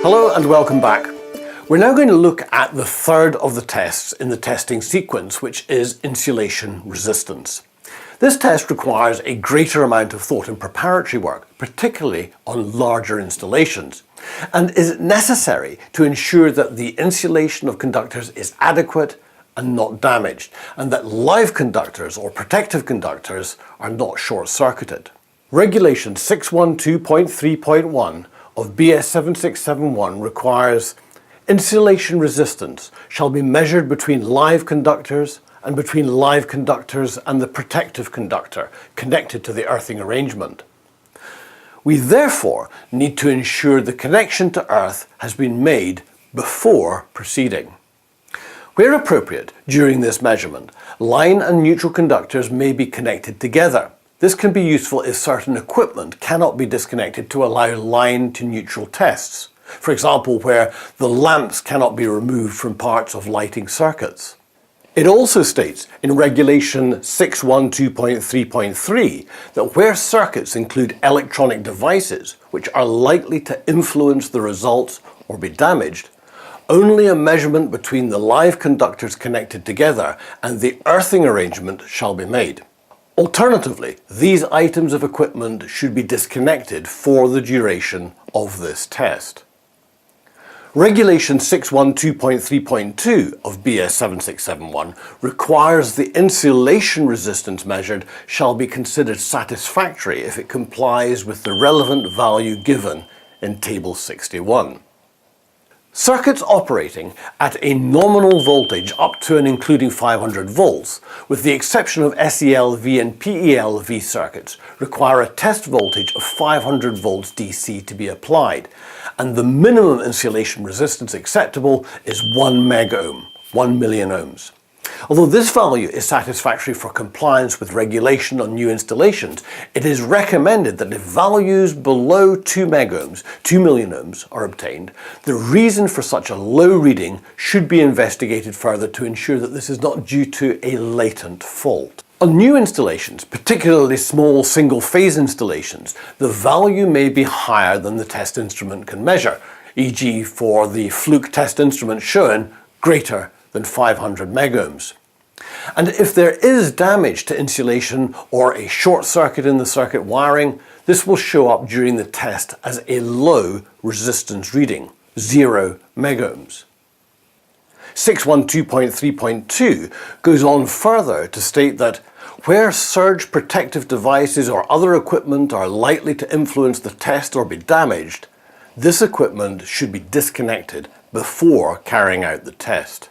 Hello and welcome back. We're now going to look at the third of the tests in the testing sequence, which is insulation resistance. This test requires a greater amount of thought and preparatory work, particularly on larger installations, and is necessary to ensure that the insulation of conductors is adequate and not damaged, and that live conductors or protective conductors are not short-circuited. Regulation 612.3.1 of BS 7671 requires insulation resistance shall be measured between live conductors and between live conductors and the protective conductor connected to the earthing arrangement. We therefore need to ensure the connection to earth has been made before proceeding. Where appropriate during this measurement, line and neutral conductors may be connected together. This can be useful if certain equipment cannot be disconnected to allow line to neutral tests. For example, where the lamps cannot be removed from parts of lighting circuits. It also states in Regulation 612.3.3 that where circuits include electronic devices which are likely to influence the results or be damaged, only a measurement between the live conductors connected together and the earthing arrangement shall be made. Alternatively, these items of equipment should be disconnected for the duration of this test. Regulation 612.3.2 of BS 7671 requires the insulation resistance measured shall be considered satisfactory if it complies with the relevant value given in Table 61. Circuits operating at a nominal voltage up to and including 500 volts, with the exception of SELV and PELV circuits, require a test voltage of 500 volts DC to be applied, and the minimum insulation resistance acceptable is 1 megohm, 1 million ohms. Although this value is satisfactory for compliance with regulation on new installations, it is recommended that if values below 2 megohms, 2 million ohms, are obtained, the reason for such a low reading should be investigated further to ensure that this is not due to a latent fault. On new installations, particularly small single-phase installations, the value may be higher than the test instrument can measure, e.g. for the fluke test instrument shown, greater than 500 megohms. And if there is damage to insulation or a short circuit in the circuit wiring, this will show up during the test as a low resistance reading, 0 megohms. 612.3.2 goes on further to state that where surge protective devices or other equipment are likely to influence the test or be damaged, this equipment should be disconnected before carrying out the test.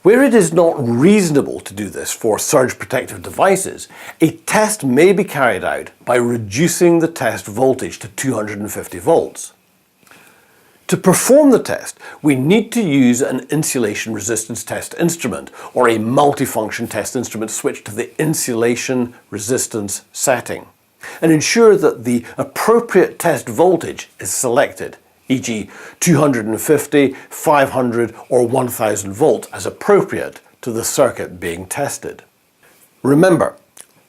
Where it is not reasonable to do this for surge protective devices, a test may be carried out by reducing the test voltage to 250 volts. To perform the test, we need to use an insulation resistance test instrument or a multifunction test instrument switched to the insulation resistance setting and ensure that the appropriate test voltage is selected, e.g. 250, 500 or 1000 volts as appropriate to the circuit being tested. Remember,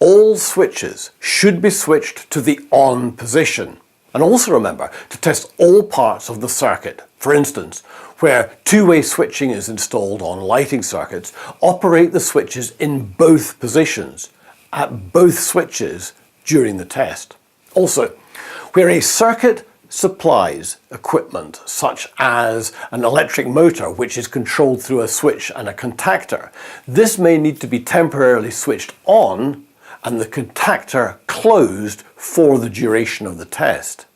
all switches should be switched to the on position. And also remember to test all parts of the circuit. For instance, where two-way switching is installed on lighting circuits, operate the switches in both positions at both switches during the test. Also, where a circuit supplies equipment such as an electric motor which is controlled through a switch and a contactor, this may need to be temporarily switched on and the contactor closed for the duration of the test.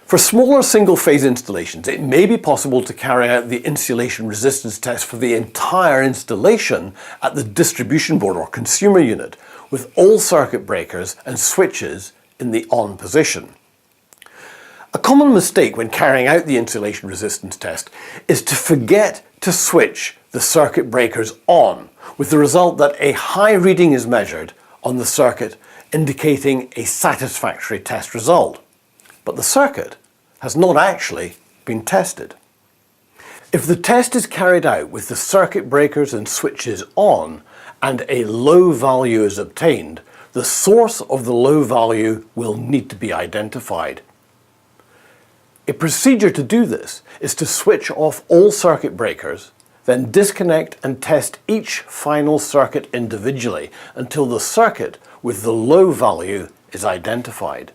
For smaller single-phase installations, it may be possible to carry out the insulation resistance test for the entire installation at the distribution board or consumer unit, with all circuit breakers and switches in the on position. A common mistake when carrying out the insulation resistance test is to forget to switch the circuit breakers on, with the result that a high reading is measured on the circuit, indicating a satisfactory test result. But the circuit has not actually been tested. If the test is carried out with the circuit breakers and switches on and a low value is obtained, the source of the low value will need to be identified. A procedure to do this is to switch off all circuit breakers, then disconnect and test each final circuit individually until the circuit with the low value is identified.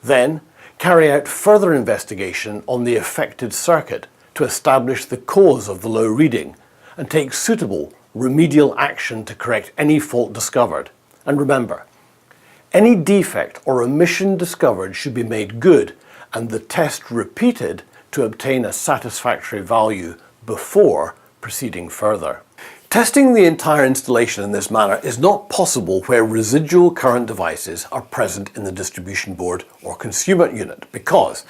Then, carry out further investigation on the affected circuit to establish the cause of the low reading and take suitable remedial action to correct any fault discovered. And remember, any defect or omission discovered should be made good and the test repeated to obtain a satisfactory value before proceeding further. Testing the entire installation in this manner is not possible where residual current devices are present in the distribution board or consumer unit because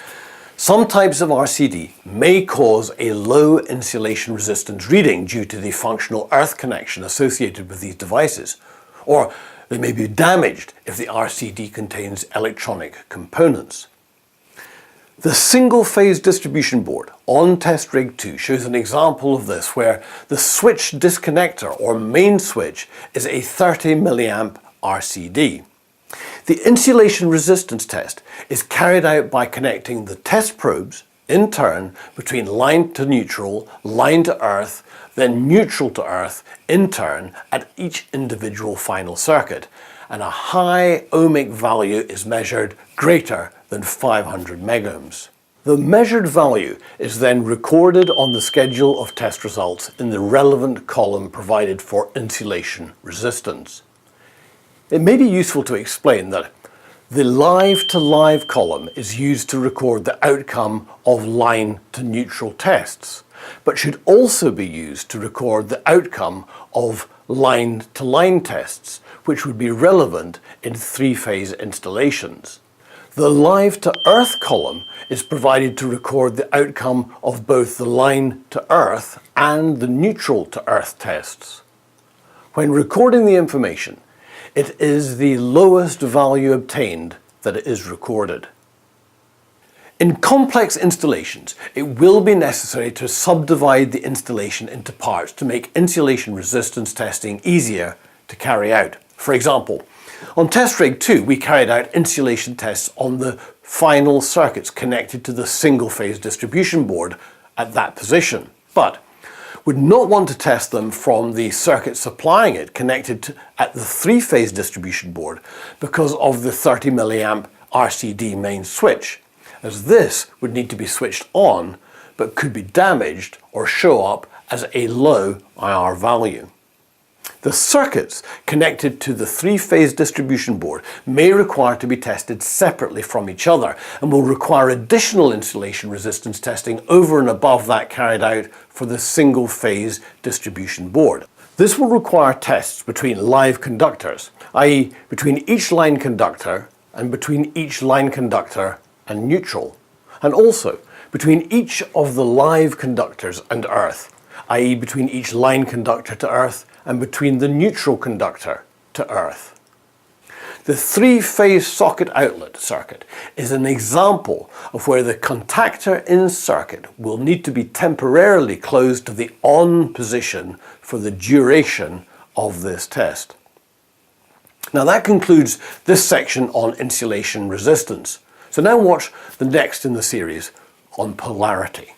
some types of RCD may cause a low insulation resistance reading due to the functional earth connection associated with these devices, or they may be damaged if the RCD contains electronic components. The single-phase distribution board on test rig 2 shows an example of this where the switch disconnector or main switch is a 30 milliamp RCD. The insulation resistance test is carried out by connecting the test probes in turn between line to neutral, line to earth, then neutral to earth in turn at each individual final circuit, and a high ohmic value is measured greater than 500 megohms. The measured value is then recorded on the schedule of test results in the relevant column provided for insulation resistance. It may be useful to explain that the live to live column is used to record the outcome of line to neutral tests, but should also be used to record the outcome of line to line tests, which would be relevant in three-phase installations. The live to earth column is provided to record the outcome of both the line to earth and the neutral to earth tests. When recording the information, it is the lowest value obtained that is recorded. In complex installations, it will be necessary to subdivide the installation into parts to make insulation resistance testing easier to carry out. For example, on test rig 2, we carried out insulation tests on the final circuits connected to the single-phase distribution board at that position, but would not want to test them from the circuit supplying it connected at the three-phase distribution board because of the 30 milliamp RCD main switch, as this would need to be switched on but could be damaged or show up as a low IR value. The circuits connected to the three-phase distribution board may require to be tested separately from each other and will require additional insulation resistance testing over and above that carried out for the single-phase distribution board. This will require tests between live conductors, i.e. between each line conductor and between each line conductor and neutral, and also between each of the live conductors and earth, i.e. between each line conductor to earth and between the neutral conductor to earth. The three-phase socket outlet circuit is an example of where the contactor in circuit will need to be temporarily closed to the on position for the duration of this test. Now that concludes this section on insulation resistance. So now watch the next in the series on polarity.